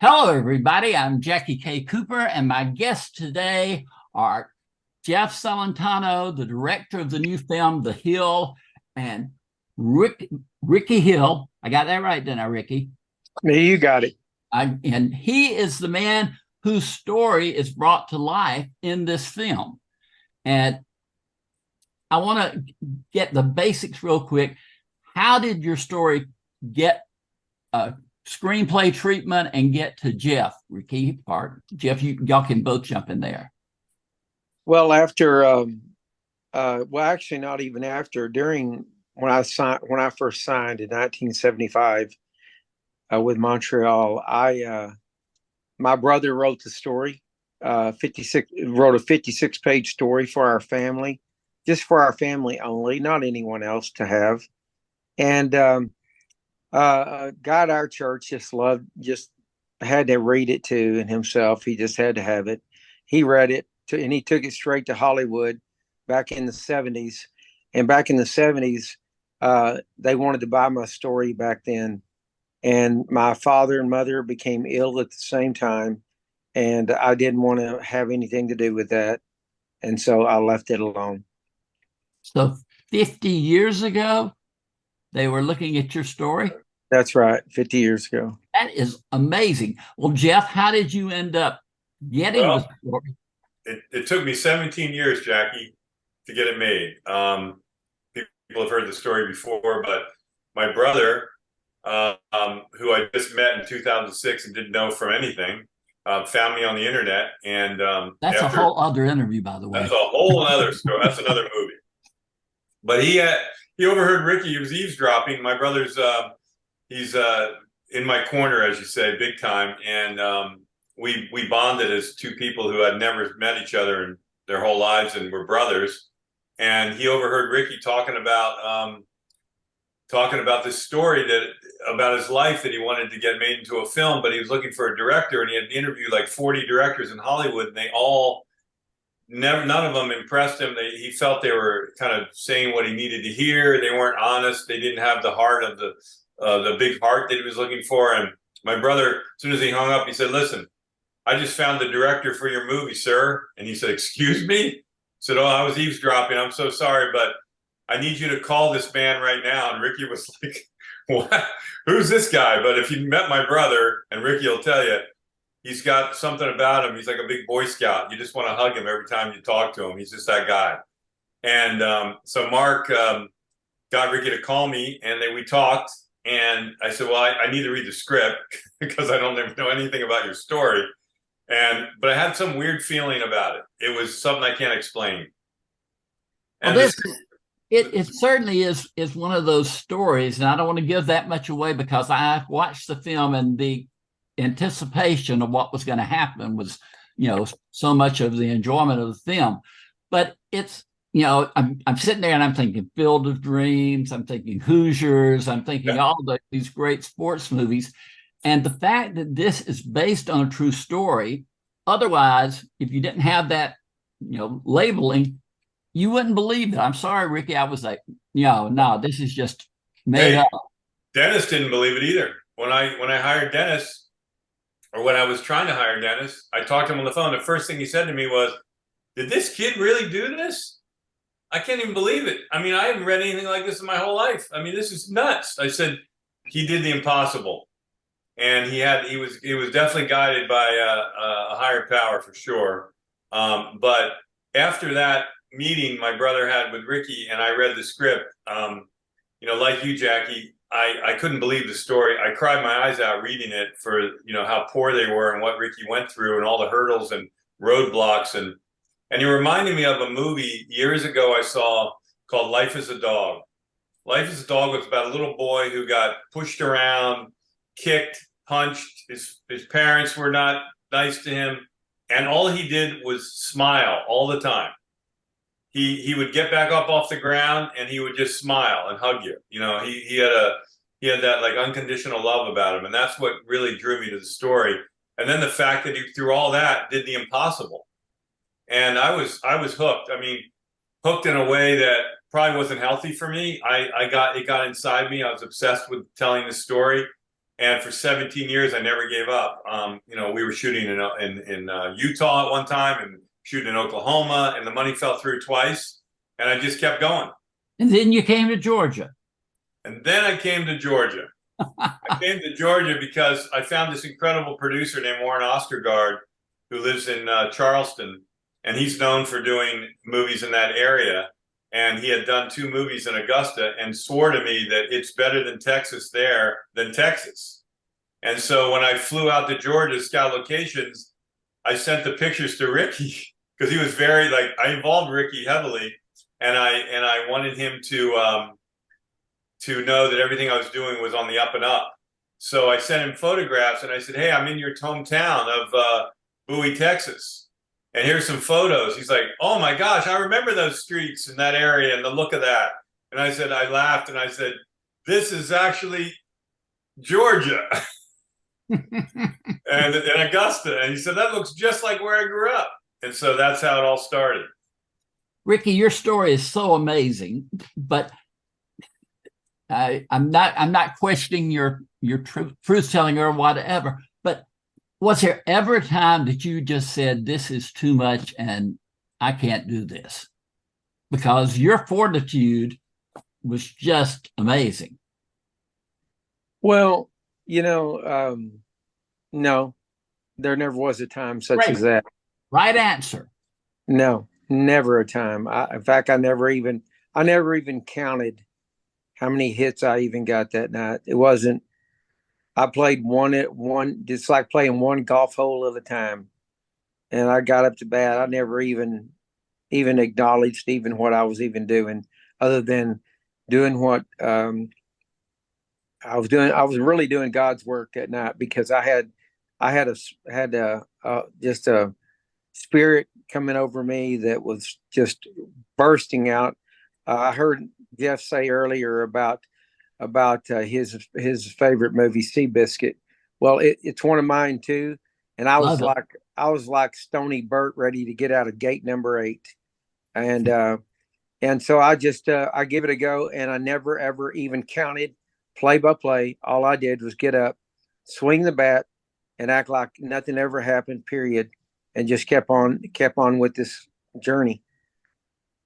Hello, everybody. I'm Jackie K. Cooper, and my guests today are Jeff Celentano, the director of the new film, The Hill, and Rickey Hill. I got that right, didn't I, Rickey? You got it. And he is the man whose story is brought to life in this film. And I want to get the basics real quick. How did your story get screenplay treatment and get to Jeff, Rickey part? Jeff, y'all can both jump in there. Well, actually, not even after. During when I first signed in 1975 with Montreal, my brother wrote the story. 56 wrote a 56-page story for our family, just for our family only, not anyone else to have. And God, our church just had to read it to and himself. He just had to have it. He read it and he took it straight to Hollywood back in the 70s. And back in the 70s, they wanted to buy my story back then. And my father and mother became ill at the same time. And I didn't want to have anything to do with that. And so I left it alone. So 50 years ago, they were looking at your story? That's right, 50 years ago. That is amazing. Well, Jeff, how did you end up getting the story? It took me 17 years, Jackie, to get it made. People have heard the story before, but my brother, who I just met in 2006 and didn't know from anything, found me on the internet. And that's a whole other interview, by the way. That's a whole other story. That's another movie. But he overheard Rickey. He was eavesdropping. My brother's he's in my corner, as you say, big time, and we bonded as two people who had never met each other in their whole lives and were brothers. And he overheard Rickey talking about this story about his life that he wanted to get made into a film, but he was looking for a director, and he had interviewed like 40 directors in Hollywood, and they all none of them impressed him. He felt they were kind of saying what he needed to hear. They weren't honest. They didn't have the heart of the big heart that he was looking for. And my brother, as soon as he hung up, he said, "Listen, I just found the director for your movie, sir." And he said, "Excuse me?" I said, "Oh, I was eavesdropping. I'm so sorry, but I need you to call this man right now." And Rickey was like, "What? Who's this guy?" But if you met my brother, and Rickey will tell you, he's got something about him. He's like a big Boy Scout. You just want to hug him every time you talk to him. He's just that guy. And so Mark got Rickey to call me, and we talked. And I said, "Well, I need to read the script because I don't know anything about your story." But I had some weird feeling about it. It was something I can't explain. And well, it certainly is one of those stories, and I don't want to give that much away because I watched the film, and the anticipation of what was going to happen was, so much of the enjoyment of the film. But it's, I'm sitting there and I'm thinking Field of Dreams, I'm thinking Hoosiers, I'm thinking all these great sports movies. And the fact that this is based on a true story, otherwise, if you didn't have that, labeling, you wouldn't believe it. I'm sorry, Rickey. I was like, no, this is just made up. Dennis didn't believe it either. When I hired Dennis, or when I was trying to hire Dennis, I talked to him on the phone. The first thing he said to me was, "Did this kid really do this? I can't even believe it. I mean, I haven't read anything like this in my whole life. I mean, this is nuts." I said, "He did the impossible." And he was definitely guided by a higher power for sure. But after that meeting my brother had with Rickey, and I read the script, like you, Jackie, I couldn't believe the story. I cried my eyes out reading it for, how poor they were and what Rickey went through and all the hurdles and roadblocks. And he reminded me of a movie years ago I saw called Life is a Dog. Life is a Dog was about a little boy who got pushed around, kicked, punched. His parents were not nice to him. And all he did was smile all the time. He would get back up off the ground and he would just smile and hug you. He had that like unconditional love about him. And that's what really drew me to the story. And then the fact that he, through all that, did the impossible. And I was hooked. I mean, hooked in a way that probably wasn't healthy for me. It got inside me. I was obsessed with telling the story. And for 17 years, I never gave up. We were shooting in Utah at one time and shooting in Oklahoma, and the money fell through twice. And I just kept going. And then you came to Georgia. And then I came to Georgia. I came to Georgia because I found this incredible producer named Warren Ostergaard, who lives in Charleston, and he's known for doing movies in that area. And he had done 2 movies in Augusta and swore to me that it's better than Texas there than Texas. And so when I flew out to Georgia to scout locations, I sent the pictures to Rickey because he was very I involved Rickey heavily, and I wanted him to know that everything I was doing was on the up and up. So I sent him photographs and I said, "Hey, I'm in your hometown of Bowie, Texas. And here's some photos." He's like, "Oh my gosh, I remember those streets in that area and the look of that." And I said, I laughed and I said, "This is actually Georgia." and Augusta. And he said, "That looks just like where I grew up." And so that's how it all started. Rickey, your story is so amazing, but I'm not questioning your truth telling or whatever. But was there ever a time that you just said, "This is too much and I can't do this"? Because your fortitude was just amazing. Well, no, there never was a time such as that. Right answer. No, never a time. In fact, I never even counted how many hits I even got that night. It wasn't. I played one at one, just like playing one golf hole at a time. And I got up to bat. I never even acknowledged even what I was even doing, other than doing what I was doing. I was really doing God's work that night because I had just a spirit coming over me that was just bursting out. I heard Jeff say earlier about his favorite movie, Seabiscuit. Well, it's one of mine too, and I was like Stony Burt, ready to get out of gate number 8, and so I just I give it a go, and I never ever even counted play by play. All I did was get up, swing the bat, and act like nothing ever happened. Period, and just kept on with this journey.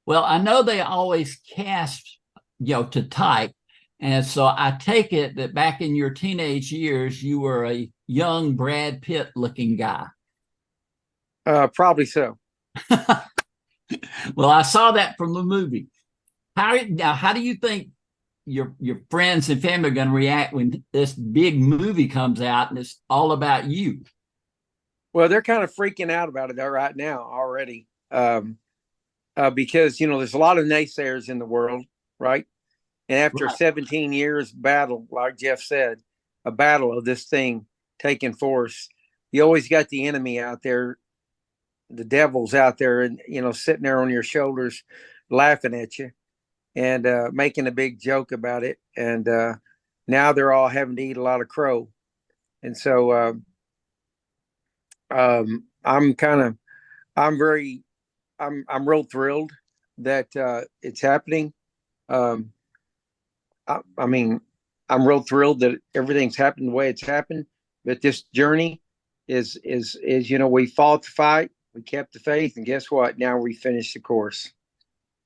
Well, I know they always cast, to type. And so I take it that back in your teenage years, you were a young Brad Pitt looking guy. Probably so. Well, I saw that from the movie. How do you think your friends and family are going to react when this big movie comes out and it's all about you? Well, they're kind of freaking out about it right now already. Because, there's a lot of naysayers in the world, right? And after 17 years battle, like Jeff said, a battle of this thing taking force, you always got the enemy out there, the devil's out there, and, sitting there on your shoulders, laughing at you and making a big joke about it. And now they're all having to eat a lot of crow. And so I'm real thrilled that it's happening. I mean, I'm real thrilled that everything's happened the way it's happened. But this journey is we fought the fight, we kept the faith, and guess what? Now we finished the course.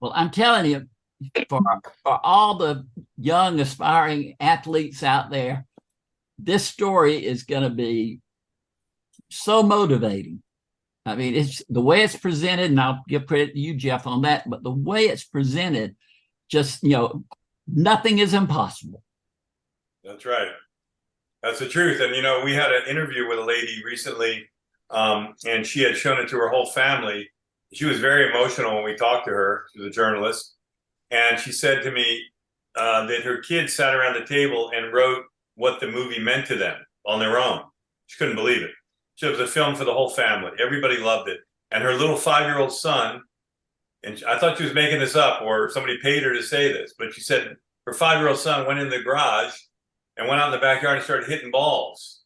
Well, I'm telling you, for all the young aspiring athletes out there, this story is going to be so motivating. I mean, it's the way it's presented, and I'll give credit to you, Jeff, on that, but the way it's presented, just, nothing is impossible. That's right. That's the truth. And, we had an interview with a lady recently, and she had shown it to her whole family. She was very emotional when we talked to her. She was a journalist. And she said to me that her kids sat around the table and wrote what the movie meant to them on their own. She couldn't believe it. So it was a film for the whole family. Everybody loved it. And her little 5-year-old son, and I thought she was making this up or somebody paid her to say this, but she said her 5-year-old son went in the garage and went out in the backyard and started hitting balls.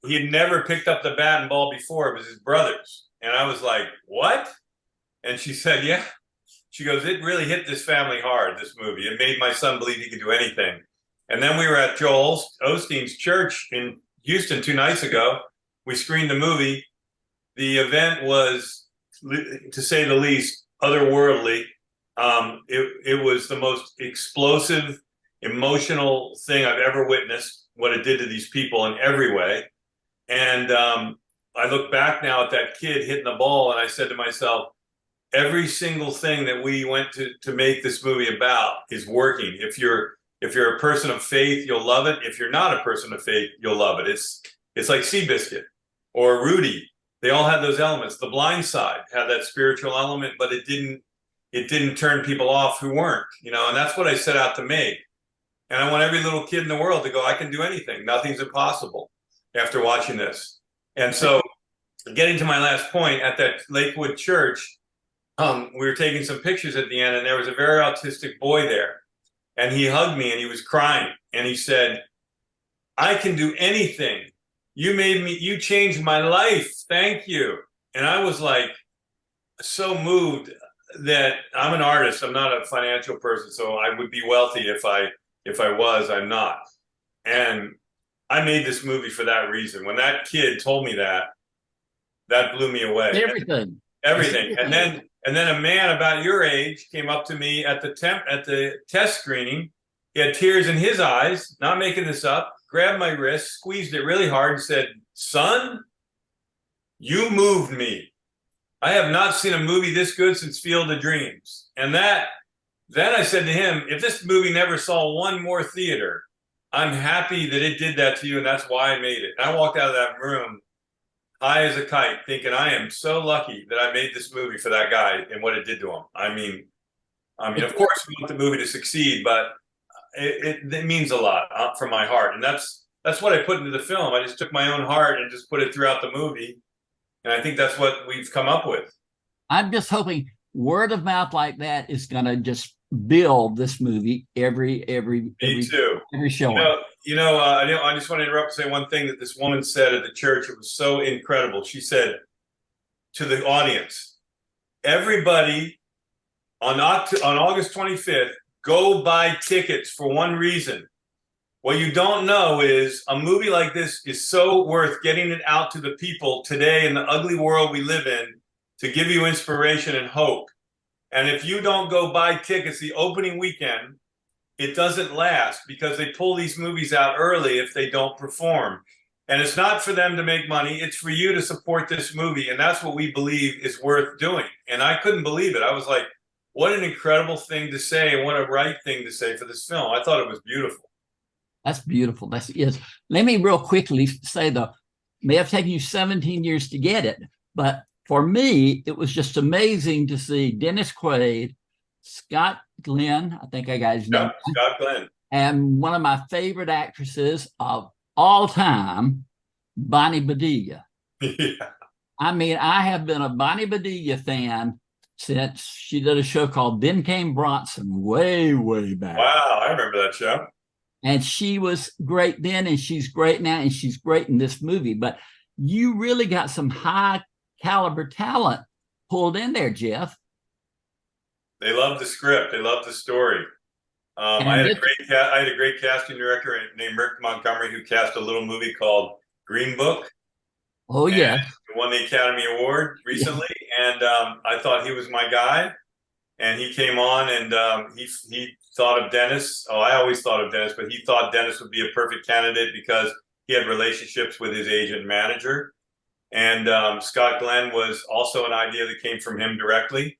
He had never picked up the bat and ball before. It was his brother's. And I was like, what? And she said, yeah. She goes, it really hit this family hard, this movie. It made my son believe he could do anything. And then we were at Joel Osteen's church in Houston 2 nights ago. We screened the movie. The event was, to say the least, otherworldly. It was the most explosive, emotional thing I've ever witnessed, what it did to these people in every way. And I look back now at that kid hitting the ball, and I said to myself, every single thing that we went to make this movie about is working. If you're a person of faith, you'll love it. If you're not a person of faith, you'll love it. It's like Seabiscuit or Rudy. They all had those elements. The Blind Side had that spiritual element, but it didn't turn people off who weren't, and that's what I set out to make. And I want every little kid in the world to go, I can do anything. Nothing's impossible after watching this. And so getting to my last point, at that Lakewood church, we were taking some pictures at the end, and there was a very autistic boy there. And he hugged me and he was crying. And he said, I can do anything. You changed my life. Thank you. And I was like, so moved that I'm an artist. I'm not a financial person. So I would be wealthy if I was. I'm not. And I made this movie for that reason. When that kid told me that blew me away. Everything. And then a man about your age came up to me at the test screening. He had tears in his eyes, not making this up, grabbed my wrist, squeezed it really hard, and said, son, you moved me. I have not seen a movie this good since Field of Dreams. And then I said to him, if this movie never saw one more theater, I'm happy that it did that to you, and that's why I made it. And I walked out of that room high as a kite, thinking I am so lucky that I made this movie for that guy and what it did to him. I mean, of course we want the movie to succeed, but it means a lot from my heart. And that's what I put into the film. I just took my own heart and just put it throughout the movie. And I think that's what we've come up with. I'm just hoping word of mouth like that is going to just build this movie every show. I just want to interrupt and say one thing that this woman said at the church. It was so incredible. She said to the audience, everybody on August 25th, go buy tickets for one reason. What you don't know is a movie like this is so worth getting it out to the people today in the ugly world we live in to give you inspiration and hope. And if you don't go buy tickets the opening weekend, it doesn't last, because they pull these movies out early if they don't perform. And it's not for them to make money. It's for you to support this movie. And that's what we believe is worth doing. And I couldn't believe it. I was like, what an incredible thing to say, and what a right thing to say for this film. I thought it was beautiful. That's beautiful. Yes. Let me real quickly say, may have taken you 17 years to get it, but for me, it was just amazing to see Dennis Quaid, Scott Glenn, I think I got his name. Scott Glenn. And one of my favorite actresses of all time, Bonnie Bedelia. Yeah. I mean, I have been a Bonnie Bedelia fan since she did a show called Then Came Bronson way, way back. Wow, I remember that show. And she was great then, and she's great now, and she's great in this movie. But you really got some high caliber talent pulled in there, Jeff. They loved the script. They loved the story. I had a great casting director named Rick Montgomery who cast a little movie called Green Book. Oh yeah, won the Academy Award recently, and I thought he was my guy. And he came on, and he thought of Dennis. Oh, I always thought of Dennis, but he thought Dennis would be a perfect candidate because he had relationships with his agent and manager. And Scott Glenn was also an idea that came from him directly.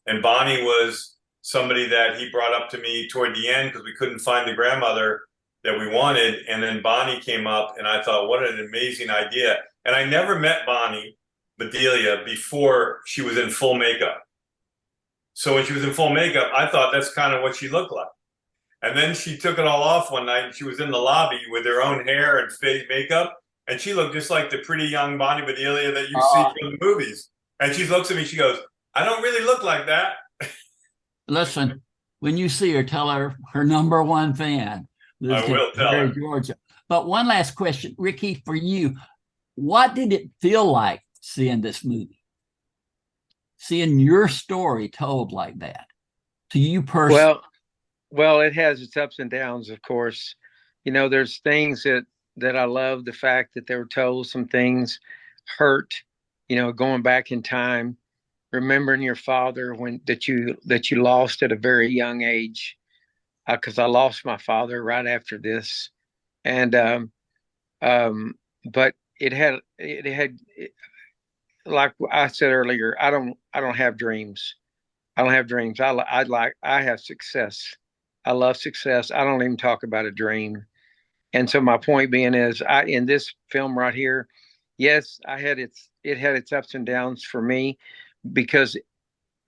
And Bonnie was somebody that he brought up to me toward the end because we couldn't find the grandmother that we wanted. And then Bonnie came up, and I thought, what an amazing idea. And I never met Bonnie Bedelia before she was in full makeup. So when she was in full makeup, I thought that's kind of what she looked like. And then she took it all off one night, and she was in the lobby with her own hair and face makeup. And she looked just like the pretty young Bonnie Bedelia that you see from the movies. And she looks at me, she goes, I don't really look like that. Listen, when you see her, tell her number one fan. I will tell her. Georgia. But one last question, Rickey, for you. What did it feel like seeing this movie? Seeing your story told like that to you personally? Well, it has its ups and downs, of course. there's things that I love the fact that they were told some things hurt, going back in time, remembering your father that you lost at a very young age, because I lost my father right after this, and but like I said earlier, I don't have dreams. I don't have dreams. I have success. I love success. I don't even talk about a dream. And so my point being is, in this film right here, yes, it had its ups and downs for me, because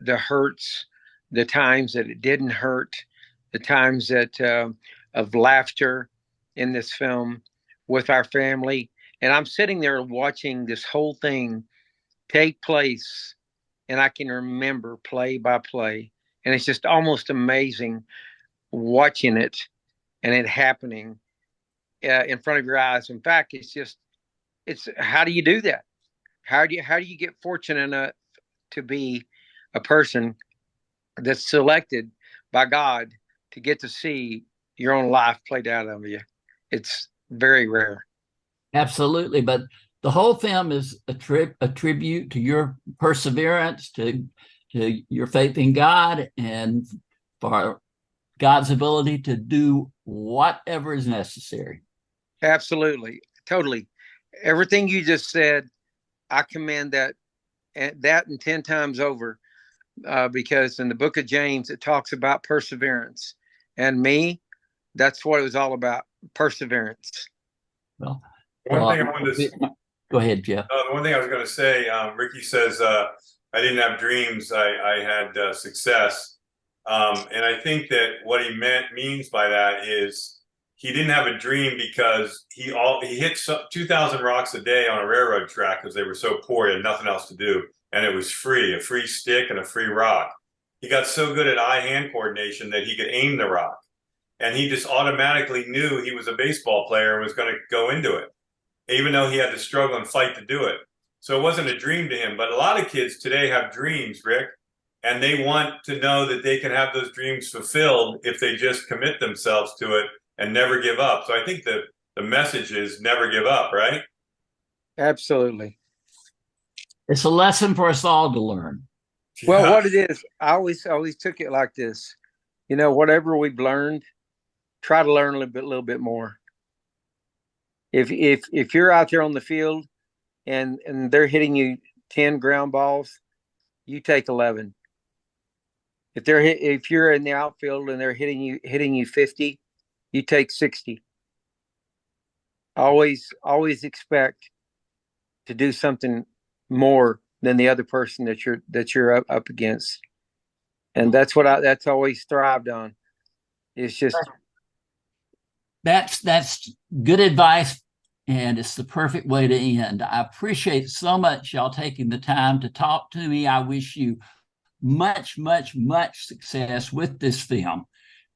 the hurts, the times that it didn't hurt, the times that of laughter in this film with our family, and I'm sitting there watching this whole thing take place, and I can remember play by play, and it's just almost amazing watching it and it happening in front of your eyes. In fact, it's how do you do that? How do you get fortunate enough to be a person that's selected by God to get to see your own life played out of you? It's very rare. Absolutely. But the whole film is a tribute to your perseverance, to your faith in God, and for God's ability to do whatever is necessary. Absolutely. Totally. Everything you just said, I commend that and 10 times over, because in the book of James, it talks about perseverance. And me, that's what it was all about, perseverance. Well, One thing I wanted to go ahead, Jeff. The one thing I was going to say, Rickey says, I didn't have dreams. I had success. And I think that what he means by that is he didn't have a dream because he hit 2,000 rocks a day on a railroad track because they were so poor, he had nothing else to do. And it was a free stick and a free rock. He got so good at eye-hand coordination that he could aim the rock. And he just automatically knew he was a baseball player and was going to go into it, even though he had to struggle and fight to do it. So it wasn't a dream to him. But a lot of kids today have dreams, Rick, and they want to know that they can have those dreams fulfilled if they just commit themselves to it and never give up. So I think that the message is never give up, right? Absolutely. It's a lesson for us all to learn. Well, what it is, I always took it like this. Whatever we've learned, try to learn a little bit more. If you're out there on the field and they're hitting you 10 ground balls, you take 11. If you're in the outfield and they're hitting you 50, you take 60. Always expect to do something more than the other person that you're up against. And that's always thrived on. It's just that's good advice, and it's the perfect way to end. I appreciate so much y'all taking the time to talk to me. I wish you much, much, much success with this film.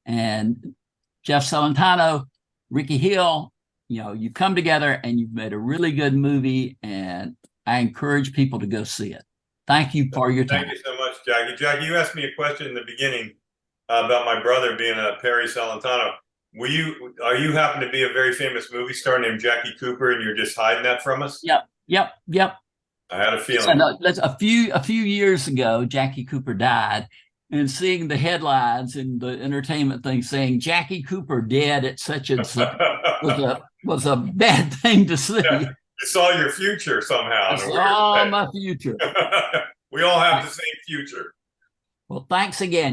And Jeff Celentano, Rickey Hill, you've come together and you've made a really good movie, and I encourage people to go see it. Thank you for your time. Thank you so much, Jackie. Jackie, you asked me a question in the beginning about my brother being a Perry Celentano. Are you happen to be a very famous movie star named Jackie Cooper, and you're just hiding that from us? Yep. I had a feeling. So, no, a few years ago, Jackie Cooper died, and seeing the headlines and the entertainment thing saying Jackie Cooper dead at such and such was a bad thing to see. Yeah. You saw your future somehow. I saw my future. We all have the same future. Well, thanks again.